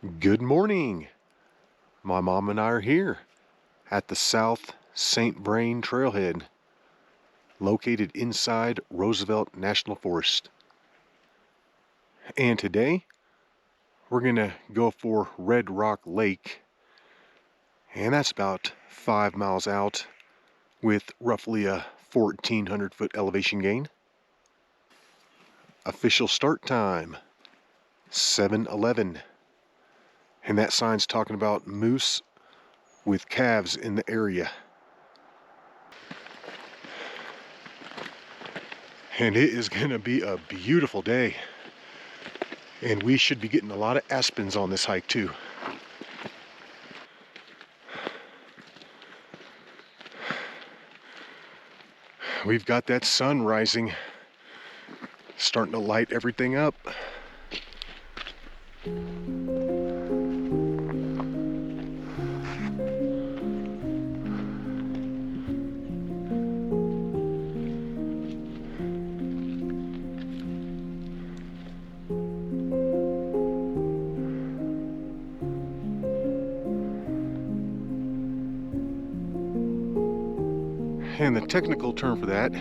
Good morning. My mom and I are here at the South St. Vrain trailhead, located inside Roosevelt National Forest. And today, we're gonna go for Red Rock Lake, and that's about 5 miles out with roughly a 1,400 foot elevation gain. Official start time, 7:11. And that sign's talking about moose with calves in the area. And it is gonna be a beautiful day. And we should be getting a lot of aspens on this hike too. We've got that sun rising, starting to light everything up. And the technical term for that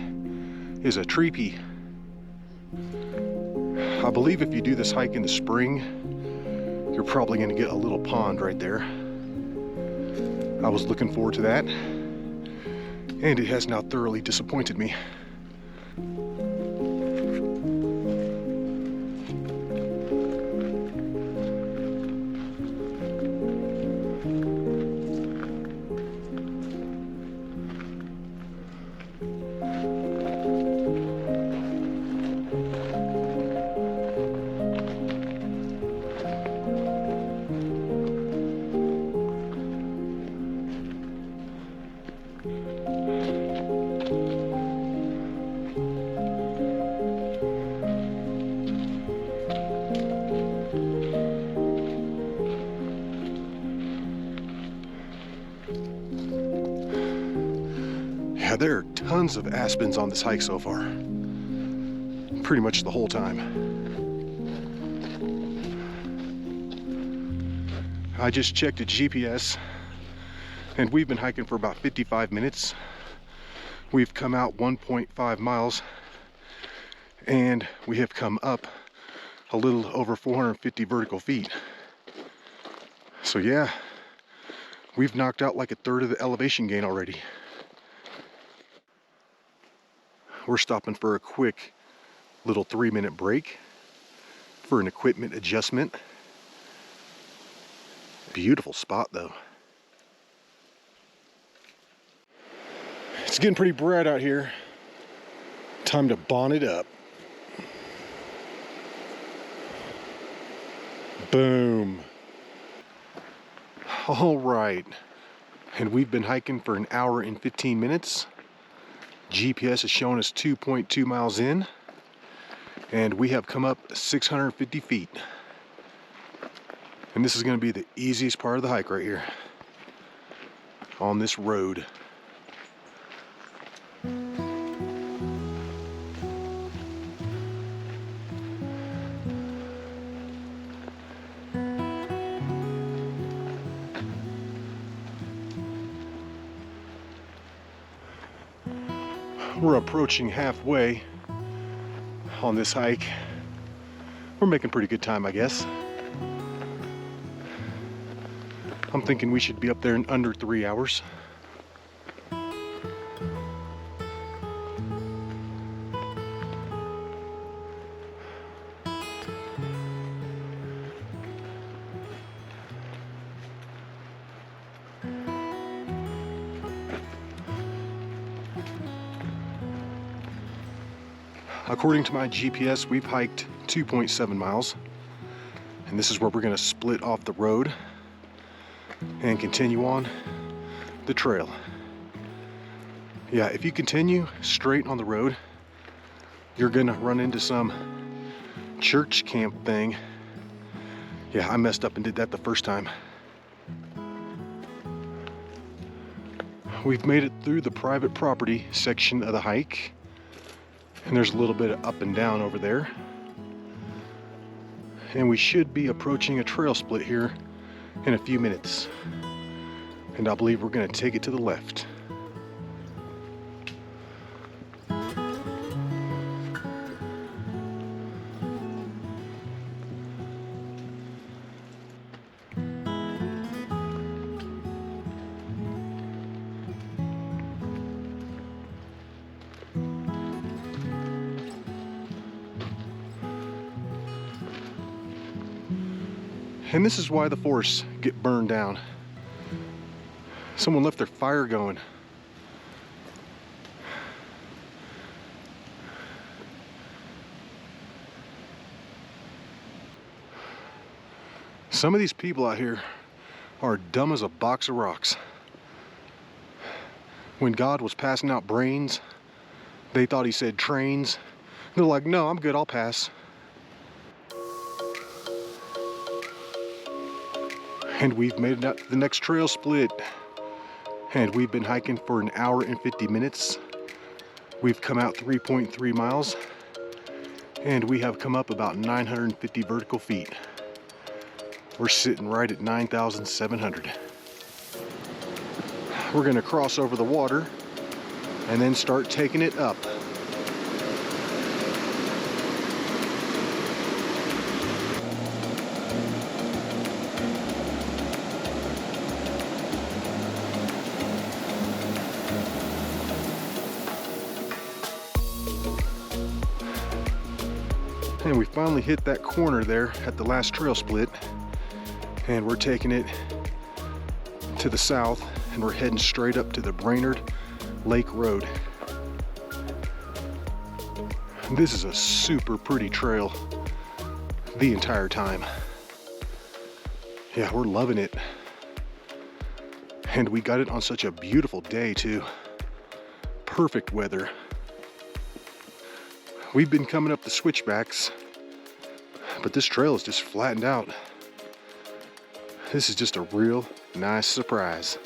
is a treepee. I believe if you do this hike in the spring, you're probably going to get a little pond right there. I was looking forward to that, and it has now thoroughly disappointed me. Yeah, there are tons of aspens on this hike so far. Pretty much the whole time. I just checked the GPS, and we've been hiking for about 55 minutes. We've come out 1.5 miles, and we have come up a little over 450 vertical feet. So yeah, we've knocked out like a third of the elevation gain already. We're stopping for a quick little 3-minute break for an equipment adjustment. Beautiful spot though. It's getting pretty bright out here. Time to bonnet it up. Boom. All right. And we've been hiking for an hour and 15 minutes. GPS is showing us 2.2 miles in, and we have come up 650 feet. And this is going to be the easiest part of the hike right here on this road. We're approaching halfway on this hike. We're making pretty good time, I guess. I'm thinking we should be up there in under 3 hours. According to my GPS, we've hiked 2.7 miles, and this is where we're going to split off the road and continue on the trail. Yeah, if you continue straight on the road, you're going to run into some church camp thing. Yeah, I messed up and did that the first time. We've made it through the private property section of the hike. And there's a little bit of up and down over there. And we should be approaching a trail split here in a few minutes. And I believe we're going to take it to the left. And this is why the forests get burned down. Someone left their fire going. Some of these people out here are dumb as a box of rocks. When God was passing out brains, they thought he said trains. They're like, no, I'm good, I'll pass. And we've made it out to the next trail split. And we've been hiking for an hour and 50 minutes. We've come out 3.3 miles. And we have come up about 950 vertical feet. We're sitting right at 9,700. We're gonna cross over the water and then start taking it up. And we finally hit that corner there at the last trail split, and we're taking it to the south, and we're heading straight up to the Brainerd Lake Road. This is a super pretty trail the entire time. Yeah, we're loving it. And we got it on such a beautiful day too. Perfect weather. We've been coming up the switchbacks, but this trail is just flattened out. This is just a real nice surprise.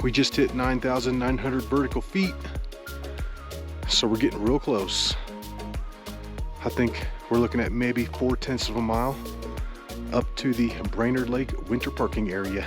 We just hit 9,900 vertical feet, so we're getting real close. I think we're looking at maybe 4/10 of a mile up to the Brainerd Lake winter parking area.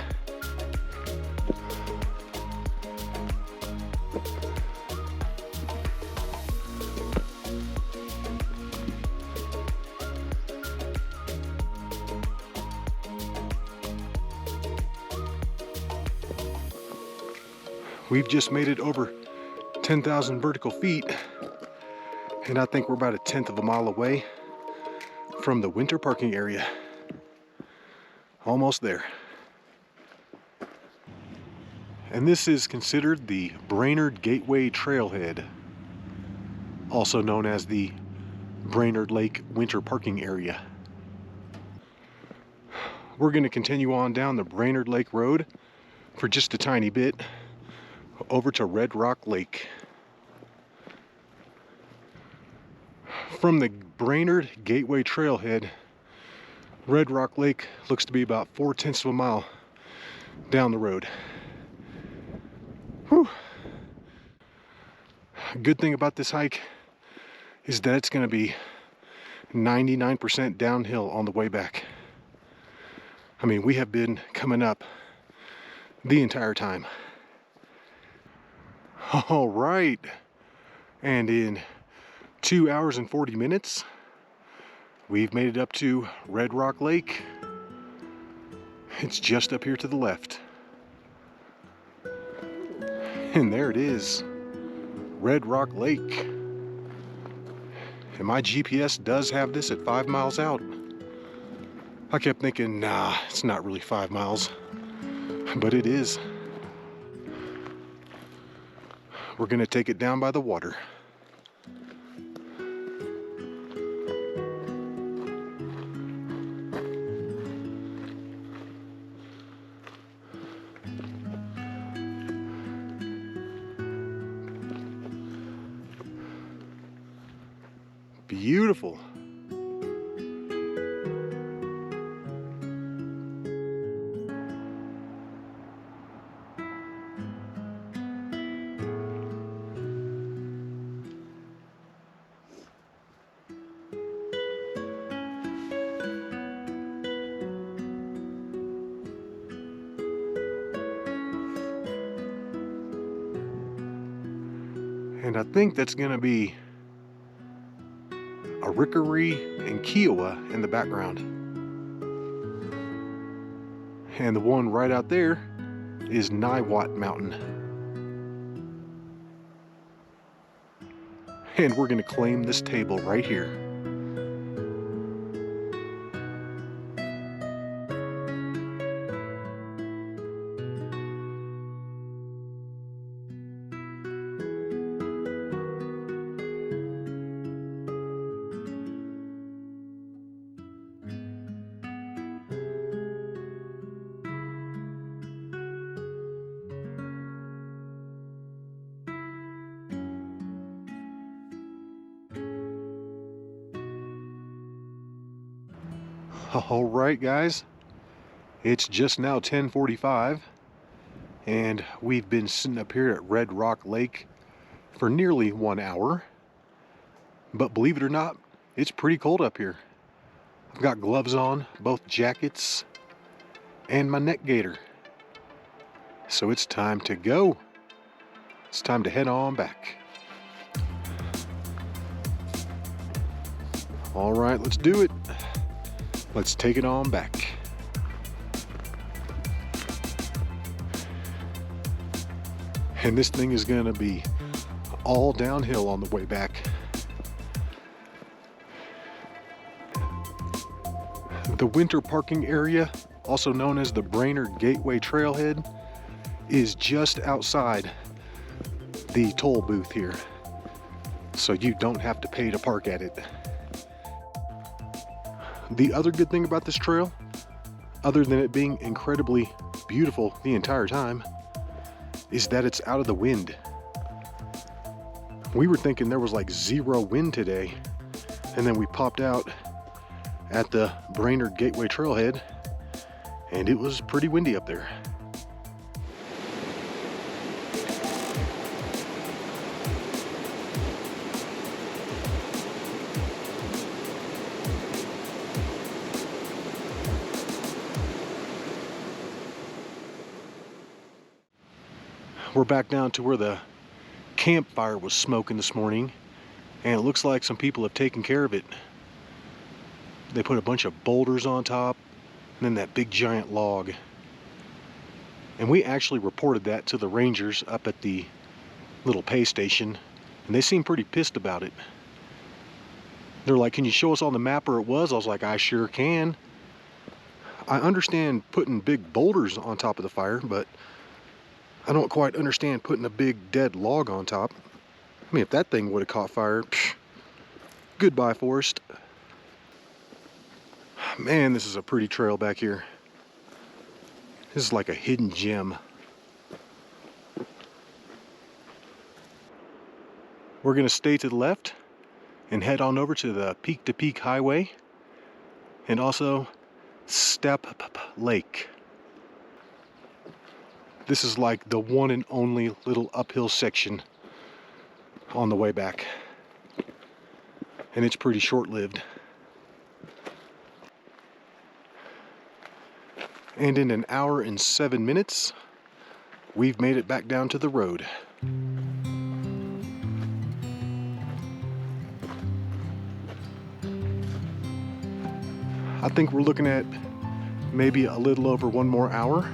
We've just made it over 10,000 vertical feet, and I think we're about 1/10 of a mile away from the winter parking area. Almost there. And this is considered the Brainerd Gateway Trailhead, also known as the Brainerd Lake Winter Parking Area. We're going to continue on down the Brainerd Lake Road for just a tiny bit over to Red Rock Lake. From the Brainerd Gateway Trailhead, Red Rock Lake looks to be about 4/10 of a mile down the road. Whew. Good thing about this hike is that it's going to be 99% downhill on the way back. I mean, we have been coming up the entire time. All right, and in 2 hours and 40 minutes, we've made it up to Red Rock Lake. It's just up here to the left. And there it is, Red Rock Lake. And my GPS does have this at 5 miles out. I kept thinking, nah, it's not really 5 miles, but it is. We're gonna take it down by the water. Beautiful. And I think that's going to be a Rickory and Kiowa in the background. And the one right out there is Niwot Mountain. And we're going to claim this table right here. All right, guys, it's just now 10:45 and we've been sitting up here at Red Rock Lake for nearly 1 hour, but believe it or not, it's pretty cold up here. I've got gloves on, both jackets, and my neck gaiter. So it's time to go. It's time to head on back. All right, let's do it. Let's take it on back. And this thing is going to be all downhill on the way back. The winter parking area, also known as the Brainerd Gateway Trailhead, is just outside the toll booth here. So you don't have to pay to park at it. The other good thing about this trail, other than it being incredibly beautiful the entire time, is that it's out of the wind. We were thinking there was like 0 wind today, and then we popped out at the Brainerd Gateway Trailhead, and it was pretty windy up there. We're back down to where the campfire was smoking this morning, and it looks like some people have taken care of it. They put a bunch of boulders on top, and then that big giant log. And we actually reported that to the rangers up at the little pay station, and they seemed pretty pissed about it. They're like, "Can you show us on the map where it was?" I was like, "I sure can." I understand putting big boulders on top of the fire, but I don't quite understand putting a big dead log on top. I mean, if that thing would have caught fire, goodbye forest. Man, this is a pretty trail back here. This is like a hidden gem. We're gonna stay to the left and head on over to the Peak to Peak Highway and also Step Lake. This is like the one and only little uphill section on the way back. And it's pretty short-lived. And in 1 hour and 7 minutes, we've made it back down to the road. I think we're looking at maybe a little over 1 more hour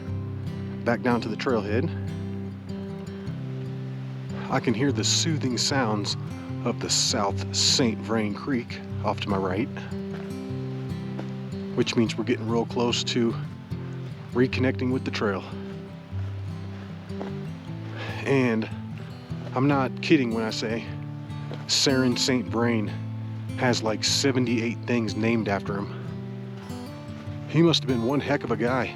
back down to the trailhead. I can hear the soothing sounds of the South St. Vrain Creek off to my right, which means we're getting real close to reconnecting with the trail. And I'm not kidding when I say Sarin St. Vrain has like 78 things named after him. He must have been one heck of a guy.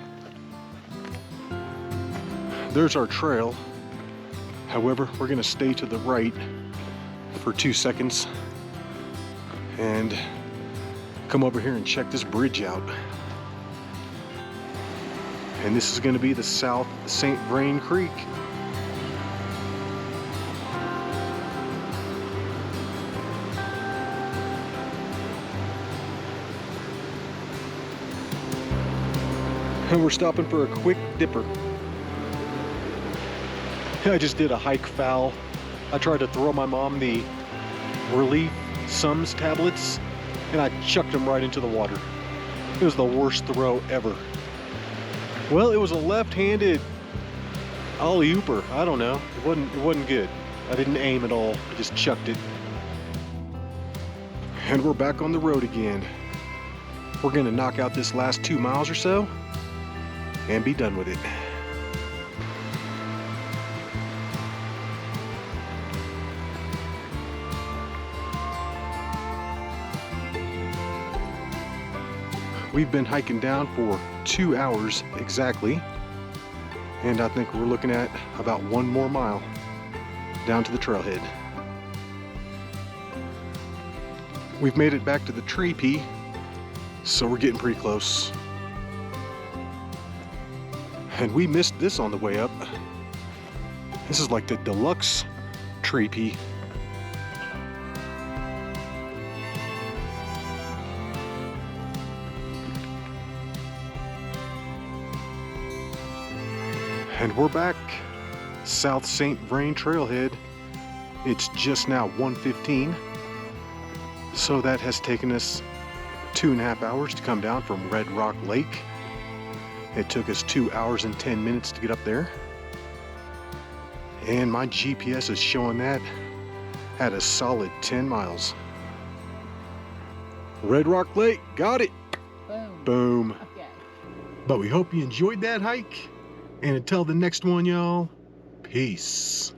There's our trail. However, we're gonna stay to the right for 2 seconds and come over here and check this bridge out. And this is gonna be the South St. Vrain Creek. And we're stopping for a quick dipper. I just did a hike foul I tried to throw my mom the relief Sums tablets, and I chucked them right into the water. It was the worst throw ever. Well, it was a left-handed alley-ooper. I don't know. It wasn't good. I didn't aim at all. I just chucked it. And we're back on the road again. We're gonna knock out this last 2 miles or so and be done with it. We've been hiking down for 2 hours exactly, and I think we're looking at about 1 more mile down to the trailhead. We've made it back to the tree pea, so we're getting pretty close. And we missed this on the way up. This is like the deluxe tree pea. And we're back, South St. Vrain trailhead. It's just now 1:15, so that has taken us 2.5 hours to come down from Red Rock Lake. It took us 2 hours and 10 minutes to get up there. And my GPS is showing that at a solid 10 miles. Red Rock Lake, got it. Boom. Boom. Okay. But we hope you enjoyed that hike. And until the next one, y'all, peace.